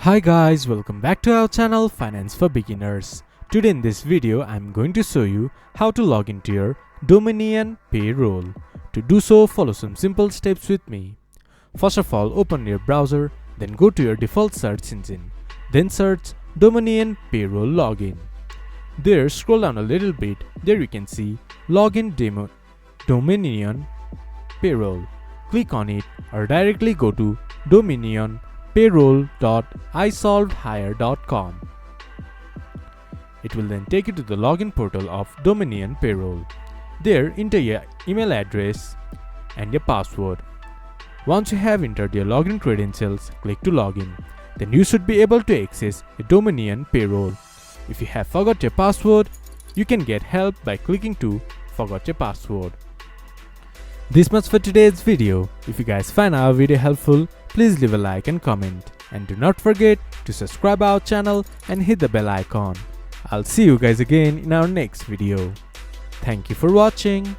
Hi guys, welcome back to our channel Finance for Beginners. Today in this video I'm going to show you how to log into your Dominion Payroll. To do so, follow some simple steps with me. First of all, open your browser, then go to your default search engine. Then search Dominion Payroll Login. There, scroll down a little bit. There you can see Login Dominion Payroll. Click on it or directly go to dominionpayroll.isolvedhire.com. It will then take you to the login portal of Dominion Payroll. There, enter your email address and your password. Once you have entered your login credentials, click to login. Then you should be able to access your Dominion Payroll. If you have forgot your password, you can get help by clicking to Forgot Your Password. This much for today's video. If you guys find our video helpful, please leave a like and comment. And do not forget to subscribe our channel and hit the bell icon. I'll see you guys again in our next video. Thank you for watching.